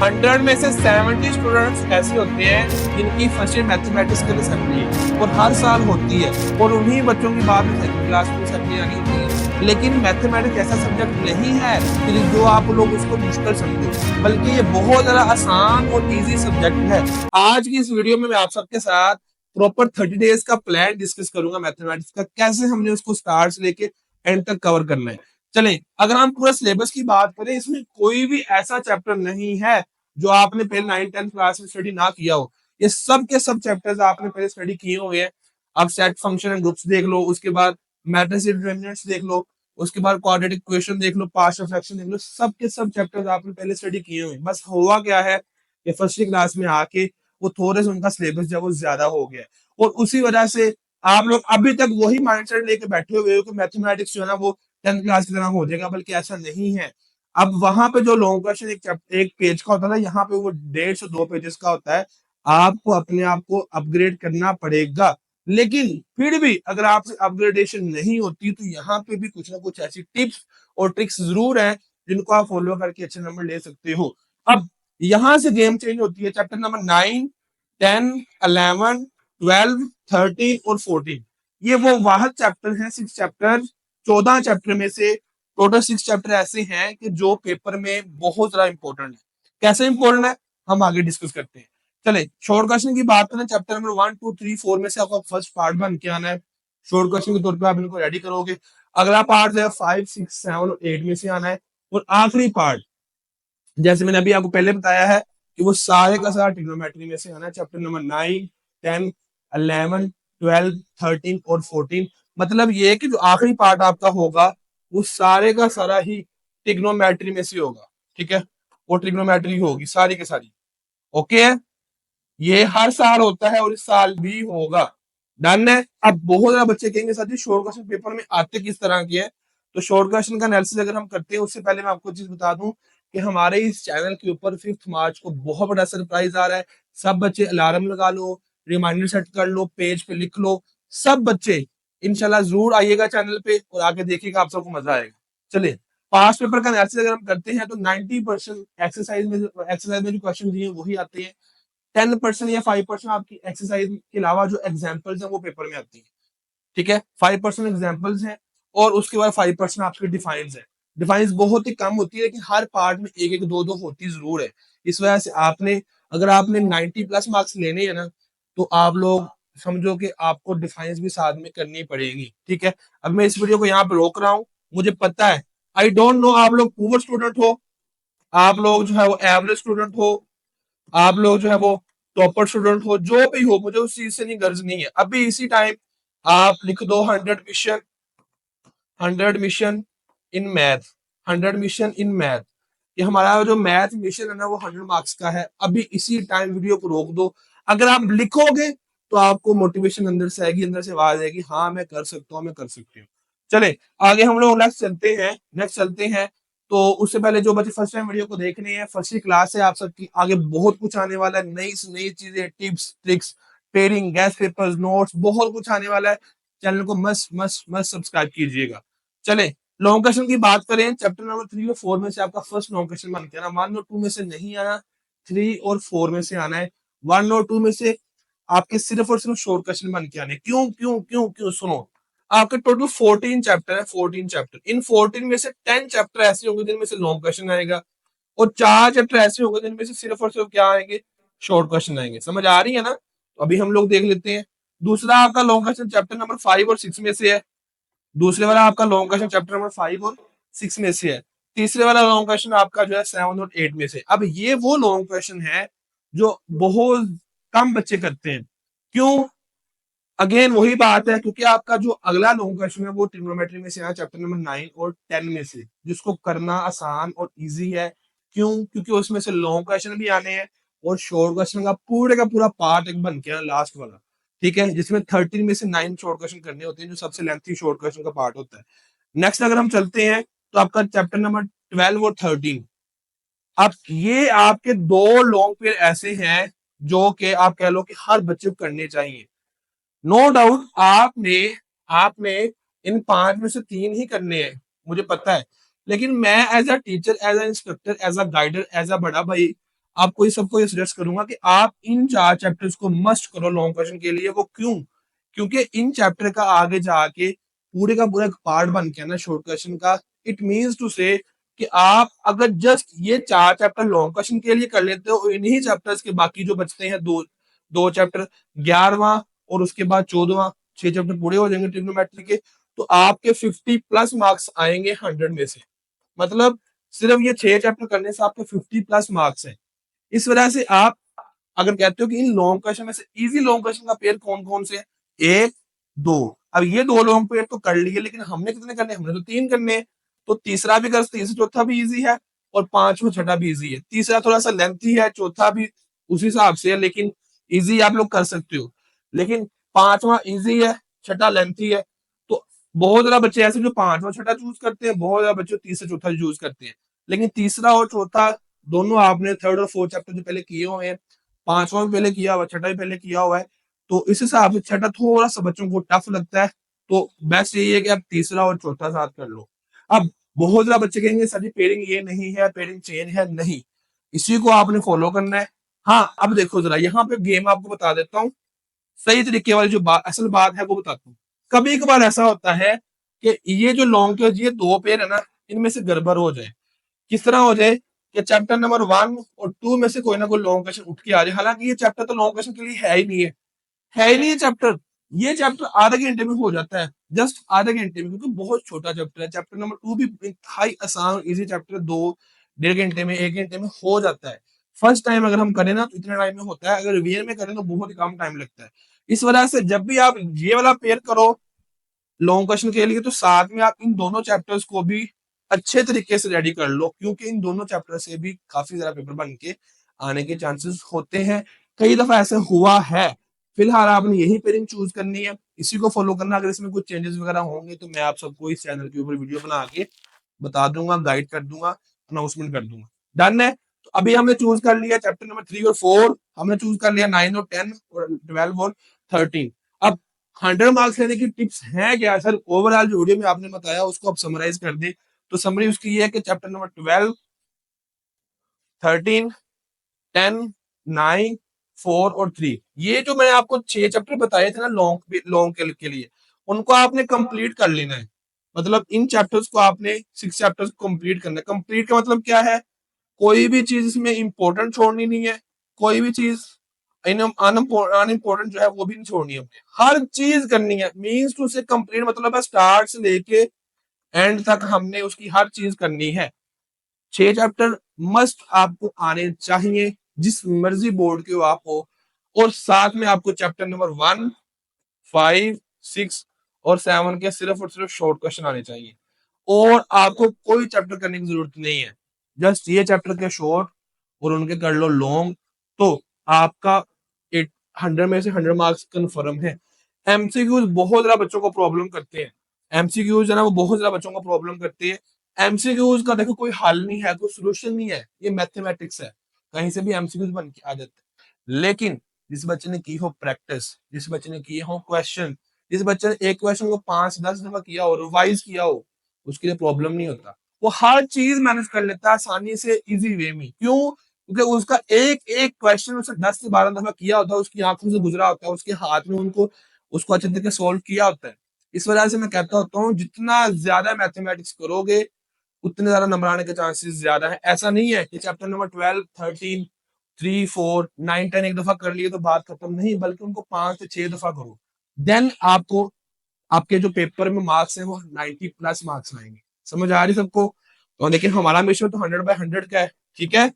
100 में से 70 स्टूडेंट्स ऐसे होते हैं जिनकी फर्स्ट ईयर मैथमेटिक्स के लिए असेंबली है और हर साल होती है, और उन्हीं बच्चों की बाद में सेकंड क्लास में असेंबली आनी होती है। लेकिन मैथमेटिक्स ऐसा सब्जेक्ट नहीं है कि जो आप लोग उसको मुश्किल समझो, बल्कि ये बहुत ज्यादा आसान और इजी सब्जेक्ट है। आज की इस वीडियो में मैं आप सबके साथ प्रॉपर 30 डेज का प्लान डिस्कस करूंगा मैथमेटिक्स का, कैसे हमने उसको स्टार्ट से लेके एंड तक कवर करना है। चलें, अगर हम पूरा सिलेबस की बात करें, इसमें कोई भी ऐसा चैप्टर नहीं है जो आपने पहले 9th 10th क्लास में स्टडी ना किया हो। ये सब के सब चैप्टर्स आपने पहले स्टडी किए हुए हैं। अब सेट फंक्शन एंड ग्रुप्स देख लो, उसके बाद मैट्रिक्स डिटरमिनेंट्स देख लो, उसके बाद क्वाड्रेटिक इक्वेशन देख लो, पार्शियल फ्रैक्शन देख लो, सब के सब चैप्टर्स आपने पहले स्टडी किए हुए हैं। बस हुआ क्या है कि फर्स्ट क्लास में आके वो थोड़े से उनका सिलेबस जो है वो ज्यादा हो गया है, और उसी वजह से आप लोग अभी तक वही माइंडसेट लेके बैठे हुए हो कि मैथमेटिक्स जो है ना वो 10th क्लास की तरह हो जाएगा, बल्कि ऐसा नहीं है। अब वहां पे जो लॉन्ग क्वेश्चन एक पेज का होता था, यहाँ पे वो 1.5 से 2 पेजेस का होता है। आपको अपने आप को अपग्रेड करना पड़ेगा, लेकिन फिर भी अगर आपसे अपग्रेडेशन नहीं होती तो यहाँ पे भी कुछ ना कुछ ऐसी टिप्स और ट्रिक्स जरूर है जिनको आप फॉलो करके अच्छे नंबर ले सकते हो। अब यहाँ से गेम चेंज होती है। चैप्टर नंबर 9, 10, 11, 12, 13 और 14, ये वो वाहद चैप्टर हैं, 6 चैप्टर। 14 चैप्टर में से टोटल 6 चैप्टर ऐसे हैं कि जो पेपर में बहुत ज्यादा इंपॉर्टेंट है। कैसे इंपॉर्टेंट है हम आगे डिस्कस करते हैं। चले, शॉर्ट क्वेश्चन की बात करें, चैप्टर नंबर 1, 2, 3, 4 में से आपका फर्स्ट पार्ट बन के आना है। शॉर्ट क्वेश्चन के तौर पे आप इनको रेडी करोगे। अगला पार्ट जो है 5, 6, 7 और 8 में से आना है। और आखिरी पार्ट, जैसे मैंने अभी आपको पहले बताया है, कि वो सारे का सारा ट्रिग्नोमेट्री में से आना है। चैप्टर नंबर 9, 10, 11, 12, 13 और 14। मतलब ये है कि जो आखिरी पार्ट आपका होगा वो सारे का सारा ही ट्रिग्नोमेट्री में से होगा। ठीक है, वो ट्रिग्नोमेट्री होगी सारी की सारी। ओके है, ये हर साल होता है और इस साल भी होगा। डन है। अब बहुत ज्यादा बच्चे कहेंगे सर जी शॉर्ट क्वेश्चन पेपर में आते किस तरह के हैं। तो शॉर्ट क्वेश्चन का एनालिसिस अगर हम करते हैं, उससे पहले मैं आपको चीज बता दूं कि हमारे इस चैनल के ऊपर 5 मार्च को बहुत बड़ा सरप्राइज आ रहा है। सब बच्चे अलार्म लगा लो, रिमाइंडर सेट कर लो, पेज पे लिख लो। सब बच्चे इंशाल्लाह जरूर आइएगा चैनल पे और आके देखिएगा, आप सबको मजा आएगा। चलिए, पास्ट पेपर का एनालिसिस अगर हम करते हैं तो 90% एक्सरसाइज में जो क्वेश्चन दिए वही आते हैं। 10% या 5% आपकी एक्सरसाइज के अलावा जो एग्जाम्पल्स हैं वो पेपर में आती है। ठीक है, 5% एग्जाम्पल्स हैं और उसके बाद 5% आपके डिफाइंस है। डिफाइंस बहुत ही कम होती है, लेकिन हर पार्ट में एक एक दो दो होती जरूर है। इस वजह से आपने, अगर आपने 90+ मार्क्स लेने हैं ना, तो आप लोग समझो कि आपको डिफाइंस भी साथ में करनी पड़ेगी। ठीक है, अब मैं इस वीडियो को यहाँ पे रोक रहा हूँ। मुझे पता है, आई डोंट नो आप लोग पुअर स्टूडेंट हो, आप लोग जो है वो एवरेज स्टूडेंट हो, आप लोग जो है वो टॉपर स्टूडेंट हो, जो भी हो, मुझे उस चीज से नहीं गर्ज नहीं है। अभी इसी टाइम आप लिख दो 100 mission, 100 mission in math, 100 mission in math. ये हमारा जो मैथ मिशन है ना वो 100 मार्क्स का है। अभी इसी टाइम वीडियो को रोक दो। अगर आप लिखोगे तो आपको मोटिवेशन अंदर से आएगी, अंदर से आवाज आएगी, हाँ मैं कर सकता हूँ, मैं कर सकती हूँ। चले, आगे हम लोग नेक्स्ट चलते हैं। तो उससे पहले जो बच्चे फर्स्ट टाइम वीडियो को देख रहे हैं, फर्स्ट क्लास है आप सबकी, आगे बहुत कुछ आने वाला है, नई से नई चीजें, tips tricks, pairing, gas papers, notes, बहुत कुछ आने वाला है। चैनल को मस्त मस्त मस्त सब्सक्राइब कीजिएगा। चले, लॉन्ग क्वेश्चन की बात करें, चैप्टर नंबर 3 और 4 में से आपका फर्स्ट लॉन्ग क्वेश्चन बन के आना। 1 और 2 में से नहीं आना, 3 और 4 में से आना है। 1 और 2 में से आपके सिर्फ और सिर्फ शॉर्ट क्वेश्चन बन के आने। क्यों क्यों क्यों क्यों, सुनो। आपके टोटल 14 चैप्टर है, 14 चैप्टर। इन 14 में से 10 चैप्टर ऐसे होंगे जिनमें से लॉन्ग क्वेश्चन आएगा, और 4 चैप्टर ऐसे होंगे जिनमें से सिर्फ और सिर्फ क्या आएंगे, शॉर्ट क्वेश्चन आएंगे। समझ आ रही है ना? तो अभी हम लोग देख लेते हैं। दूसरा आपका लॉन्ग क्वेश्चन चैप्टर नंबर 5 और 6 में से है। दूसरे वाला आपका लॉन्ग क्वेश्चन चैप्टर नंबर 5 और 6 में से है। तीसरे वाला लॉन्ग क्वेश्चन आपका जो है 7 और 8 में से। अब ये वो लॉन्ग क्वेश्चन है जो बहुत कम बच्चे करते हैं। क्यों? अगेन वही बात है, क्योंकि आपका जो अगला लॉन्ग क्वेश्चन है वो ट्रिग्नोमेट्री में से है, चैप्टर नंबर 9 और 10 में से, जिसको करना आसान और इजी है। क्यों? क्योंकि उसमें से लॉन्ग क्वेश्चन भी आने हैं और शॉर्ट क्वेश्चन का पूरा पार्ट एक बन के लास्ट वाला। ठीक है, जिसमें 13 में से 9 शॉर्ट क्वेश्चन करने होते हैं, जो सबसे लेंथी शॉर्ट क्वेश्चन का पार्ट होता है। नेक्स्ट अगर हम चलते हैं तो आपका चैप्टर नंबर 12 और 13। अब ये आपके दो लॉन्ग पीरियड ऐसे हैं जो कि आप कह लो कि हर बच्चे को करने चाहिए। नो डाउट आपने आपने इन 5 में से 3 ही करने हैं, मुझे पता है। लेकिन मैं as a teacher, as a instructor, as a guider, as a बड़ा भाई, आपको ये सबको ये सजेस्ट करूंगा कि आप इन 4 चैप्टर्स को मस्ट करो लॉन्ग क्वेश्चन के लिए। वो क्यों? क्योंकि इन चैप्टर का आगे जाके पूरे का पूरा एक पार्ट बन के ना शॉर्ट क्वेश्चन का। इट मीन्स टू से कि आप अगर जस्ट ये 4 चैप्टर लॉन्ग क्वेश्चन के लिए कर लेते हो, इन्हीं चैप्टर्स के बाकी जो बचते हैं दो दो चैप्टर, 11वां और उसके बाद 14वां, 6 चैप्टर पूरे हो जाएंगे ट्रिग्नोमेट्री के, तो आपके 50+ मार्क्स आएंगे 100 में से। मतलब सिर्फ ये 6 चैप्टर करने से आपके 50+ मार्क्स है। इस वजह से आप अगर कहते हो कि इन लॉन्ग क्वेश्चन में से इजी लॉन्ग क्वेश्चन का पेयर कौन कौन से है, एक दो, अब ये दो लॉन्ग पेयर तो कर लिए, लेकिन हमने कितने करने, हमने तो 3 करने हैं। तो तीसरा भी कर, तीसरा चौथा भी इजी है और पांचवा छठा भी इजी है। तीसरा थोड़ा सा लेंथी है, चौथा भी उसी हिसाब से है, लेकिन इजी आप लोग कर सकते हो। लेकिन पांचवा इजी है, छठा लेंथी है। तो बहुत ज्यादा बच्चे ऐसे जो पांचवा छठा चूज करते हैं, बहुत ज्यादा बच्चे तीसरा चौथा चूज करते हैं। लेकिन तीसरा और चौथा दोनों आपने थर्ड और फोर्थ चैप्टर जो पहले किए हुए हैं, पांचवा भी पहले किया हुआ, छठा भी पहले किया हुआ है, तो इस हिसाब से छठा थोड़ा सा बच्चों को टफ लगता है। तो बेस्ट यही है कि आप तीसरा और चौथा साथ कर लो। अब बहुत ज्यादा बच्चे कहेंगे सर जी पेयरिंग ये नहीं है, पेयरिंग चेंज है, नहीं, इसी को आपने फॉलो करना है। हाँ अब देखो जरा यहाँ पे गेम आपको बता देता हूँ, सही तरीके वाली जो बात असल बात है वो बताता हूँ। कभी कभार ऐसा होता है कि ये जो लॉन्ग के ये दो पेयर है ना, इनमें से गड़बड़ हो जाए। किस तरह हो जाए कि चैप्टर नंबर 1 और 2 में से कोई ना कोई लॉन्ग क्वेश्चन उठ के आ जाए, हालांकि ये चैप्टर तो लॉन्ग क्वेश्चन के लिए है ही नहीं है, है ही नहीं ये चैप्टर। ये चैप्टर आधे घंटे में हो जाता है, जस्ट आधे घंटे में, क्योंकि बहुत छोटा चैप्टर है। चैप्टर नंबर 2 भी इंतहाई आसान इजी चैप्टर, 2 डेढ़ घंटे में, 1 घंटे में हो जाता है। फर्स्ट टाइम अगर हम करें ना तो इतने टाइम में होता है, अगर रिवीजन में करें तो बहुत ही कम टाइम लगता है। इस वजह से जब भी आप ये वाला पेयर करो लॉन्ग क्वेश्चन के लिए, तो साथ में आप इन दोनों चैप्टर्स को भी अच्छे तरीके से रेडी कर लो, क्योंकि इन दोनों चैप्टर से भी काफी ज्यादा पेपर बन के आने के चांसेस होते हैं। कई दफा ऐसे हुआ है। फिलहाल आपने यही पेयरिंग चूज करनी है, इसी को फॉलो करना। अगर इसमें कुछ चेंजेस वगैरह होंगे तो मैं आप सबको इस चैनल के ऊपर वीडियो बना के बता दूंगा, गाइड कर दूंगा, अनाउंसमेंट कर दूंगा। डन है? तो अभी हमने चूज कर लिया चैप्टर नंबर 3 और 4, हमने चूज कर लिया 9 और 10 और 12 और 13। अब 100 मार्क्स लेने की टिप्स हैं क्या सर? ओवरऑल जो वीडियो में आपने बताया उसको आप समराइज कर दे, तो समरी उसकी ये है कि चैप्टर नंबर 12, 13, 10, 9, 4 और 3, ये जो मैंने आपको 6 चैप्टर बताए थे ना लॉन्ग लॉन्ग के लिए, उनको आपने कंप्लीट कर लेना है। मतलब इन चैप्टर्स को आपने 6 चैप्टर्स कंप्लीट करना है। कंप्लीट का मतलब क्या है? कोई भी चीज इसमें इंपॉर्टेंट छोड़नी नहीं है, कोई भी चीज अनइम्पोर्टेंट जो है वो भी नहीं छोड़नी है, हर चीज करनी है। मीन्स टू से कंप्लीट मतलब है स्टार्ट से लेके एंड तक हमने उसकी हर चीज करनी है। 6 चैप्टर मस्ट आपको आने चाहिए, जिस मर्जी बोर्ड के हो आप हो। और साथ में आपको चैप्टर नंबर 1, 5, 6 और 7 के सिर्फ और सिर्फ शॉर्ट क्वेश्चन आने चाहिए, और आपको कोई चैप्टर करने की जरूरत नहीं है। जस्ट ये चैप्टर के शॉर्ट और उनके कर लो लॉन्ग, तो आपका 100 में से 100 मार्क्स कन्फर्म है। एमसीक्यूज बहुत ज्यादा बच्चों को प्रॉब्लम करते हैं, एमसीक्यूज है ना वो बहुत ज्यादा बच्चों को प्रॉब्लम करते हैं। एमसीक्यूज का देखो कोई हल नहीं है, कोई सोल्यूशन नहीं है, ये मैथमेटिक्स है, कहीं से भी एमसीक्यूज बन के आ जाते हैं। लेकिन जिस बच्चे ने की हो प्रैक्टिस, जिस बच्चे ने किए हो क्वेश्चन, जिस बच्चे ने एक क्वेश्चन को 5-10 दफा किया हो, रिवाइज किया हो, उसके लिए प्रॉब्लम नहीं होता। वो हर चीज मैनेज कर लेता है आसानी से, इजी वे में। क्यों? क्योंकि उसका एक एक क्वेश्चन उसे 10 से 12 दफा किया होता है, उसकी आंखों से गुजरा होता है, उसके हाथ में उनको उसको अच्छे तरीके सोल्व किया होता है। इस वजह से मैं कहता होता हूँ जितना ज्यादा मैथमेटिक्स करोगे उतने ज्यादा नंबर आने के चांसेस ज्यादा है। ऐसा नहीं है कि चैप्टर नंबर 12, 13, 3, 4, 9, 10 एक दफा कर लिए तो बात खत्म, नहीं, बल्कि उनको 5 से 6 दफा करो। देन आपको आपके जो पेपर में मार्क्स है वो 90+ मार्क्स आएंगे। समझ आ रही सबको? तो लेकिन हमारा मिशन तो 100/100 का है, ठीक है।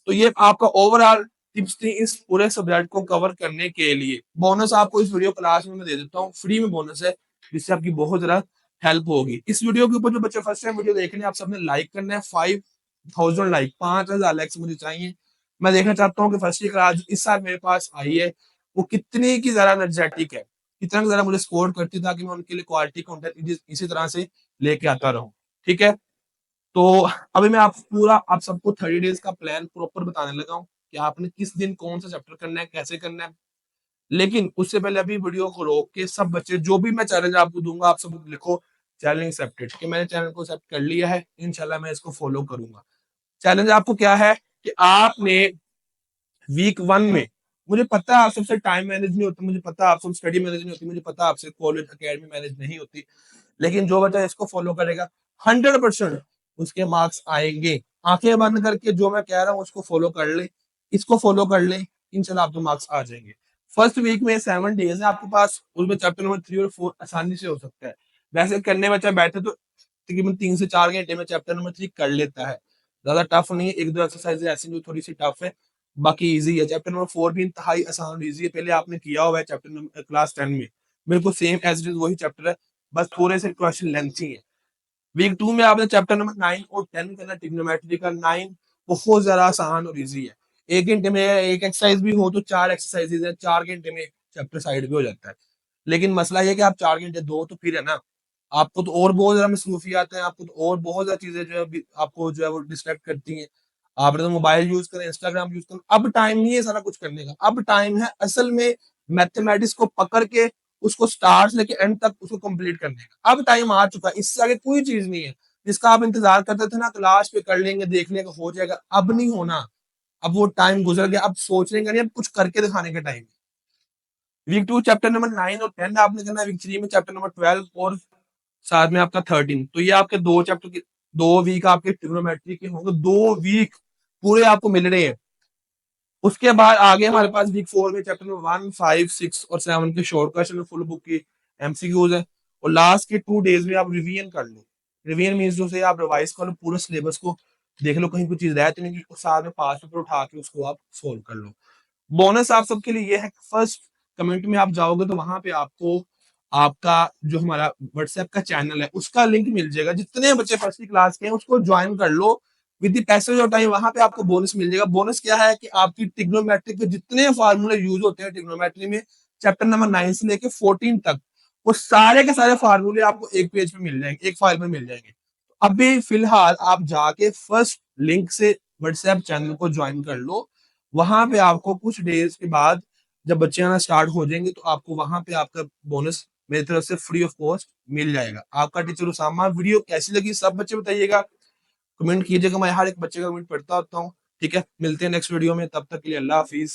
तो ये आपका ओवरऑल टिप्स थी इस पूरे सब्जेक्ट को कवर करने के लिए। बोनस आपको इस वीडियो क्लास में मैं दे देता हूँ, फ्री में बोनस है, जिससे आपकी बहुत ज्यादा हेल्प होगी। इस वीडियो के ऊपर जो बच्चे फर्स्ट टाइम वीडियो देख रहे हैं, आप सबने लाइक करना है। 5000 लाइक, 5000 लाइक मुझे चाहिए। मैं देखना चाहता हूँ कि फर्स्ट क्लास इस साल मेरे पास आई है वो कितनी की ज्यादा एनर्जेटिक है, कितना ज्यादा मुझे सपोर्ट करती है, ताकि मैं उनके लिए क्वालिटी कंटेंट इसी तरह से लेके आता रहूं। ठीक है। तो अभी मैं आप पूरा आप सबको 30 डेज का प्लान प्रॉपर बताने लगा हूँ कि आपने किस दिन कौन सा चैप्टर करना है, कैसे करना है। लेकिन उससे पहले अभी वीडियो को रोक के सब बच्चे जो भी मैं चैलेंज आपको दूंगा, आप सब लिखो चैलेंज एक्सेप्टेड, कि मैंने चैनल को एक्सेप्ट कर लिया है, इंशाल्लाह मैं इसको फॉलो करूंगा। चैलेंज आपको क्या है कि आपने वीक 1 में मुझे पता है आप सबसे टाइम मैनेज नहीं होता, मुझे पता है आपसे स्टडी मैनेज नहीं होती, मुझे पता है आपसे कॉलेज एकेडमी मैनेज नहीं होती, लेकिन जो बच्चा इसको फॉलो करेगा 100% उसके मार्क्स आएंगे। आंखें बंद करके जो मैं कह रहा हूँ उसको फॉलो कर ले, इसको फॉलो कर ले, इंशाल्लाह आपको मार्क्स आ जाएंगे। फर्स्ट वीक में 7 डेज है आपके पास, उसमें चैप्टर नंबर 3 और 4 आसानी से हो सकता है। वैसे करने बच्चा बैठे तो तकरीबन 3 से 4 घंटे में चैप्टर नंबर 3 कर लेता है, ज्यादा टफ नहीं है। एक दो एक्सरसाइज ऐसी जो थोड़ी सी टफ है, बाकी इजी है। चैप्टर नंबर 4 भी इंतहाई आसान और इजी है, पहले आपने किया हुआ है चैप्टर नंबर क्लास 10 में, बिल्कुल सेम एज इट इज वही चैप्टर है, बस थोड़े से क्वेश्चन लेंथी है। वीक 2 में आपने चैप्टर नंबर 9 और 10 करना, ट्रिग्नोमेट्री का 9 बहुत ज्यादा आसान और इजी है। 1 घंटे में एक एक्सरसाइज भी हो तो 4 एक्सरसाइजेज है, 4 घंटे में चैप्टर साइड भी हो जाता है। लेकिन मसला ये कि आप 4 घंटे दो तो फिर है ना, आपको तो और बहुत ज्यादा मसरूफियात है, आपको तो और बहुत ज्यादा चीजें जो है आपको जो है वो डिस्ट्रैक्ट करती हैं। आपने तो मोबाइल यूज करें, इंस्टाग्राम यूज करें, अब टाइम नहीं है सारा कुछ करने का। अब टाइम है असल में मैथमेटिक्स को पकड़ के उसको स्टार्ट से लेके एंड तक उसको कंप्लीट करने का। अब टाइम आ चुका है, इससे आगे कोई चीज नहीं है जिसका आप इंतजार करते थे ना क्लास पे कर लेंगे, देख लेंगे, हो जाएगा, अब नहीं होना। अब वो टाइम गुजर गया, अब सोचने का नहीं, अब कुछ करके दिखाने का टाइम। वीक 2 चैप्टर नंबर 9 और 10 आपने करना है, वीक 3 में चैप्टर नंबर 12 और साथ में आपका 13। तो ये आपके दो चैप्टर के 2 वीक आपके ट्रिग्नोमेट्री के होंगे, 2 वीक पूरे आपको मिल रहे हैं। उसके बाद आगे हमारे पास वीक 4 में चैप्टर नंबर 1, 5, 6 और 7 के शॉर्ट क्वेश्चन फुल बुक की एमसीक्यूज है। और लास्ट के 2 डेज में आप रिवीजन कर लो। रिवीजन मीन्स जो से आप रिवाइज कर लो, पूरे सिलेबस को देख लो, कहीं कोई चीज रह तो नहीं, उसको साथ में पास पेपर उठा के उसको आप सोल्व कर लो। बोनस आप सबके लिए ये है कि फर्स्ट कमेंट में आप जाओगे तो वहां पे आपको आपका जो हमारा व्हाट्सएप का चैनल है उसका लिंक मिल जाएगा। जितने बच्चे फर्स्ट क्लास के हैं उसको ज्वाइन कर लो, with the passage of time वहां पे आपको बोनस मिल जाएगा। बोनस क्या है कि आपकी ट्रिग्नोमेट्री के जितने फार्मूले यूज होते हैं ट्रिग्नोमेट्री में, चैप्टर नंबर 9 से लेके 14 तक, वो सारे के सारे फार्मूले आपको एक पेज पे मिल जाएंगे, एक फाइल में मिल जाएंगे। अभी फिलहाल आप जाके फर्स्ट लिंक से व्हाट्सएप चैनल को ज्वाइन कर लो। वहां पे आपको कुछ डेज के बाद जब बच्चे आना स्टार्ट हो जाएंगे तो आपको वहां पे आपका बोनस मेरी तरफ से फ्री ऑफ कॉस्ट मिल जाएगा। आपका टीचर उसामा, वीडियो कैसी लगी सब बच्चे बताइएगा, कमेंट कीजिएगा, मैं हर एक बच्चे का कमेंट पढ़ता होता हूँ। ठीक है, मिलते हैं नेक्स्ट वीडियो में, तब तक के लिए अल्लाह हाफिज।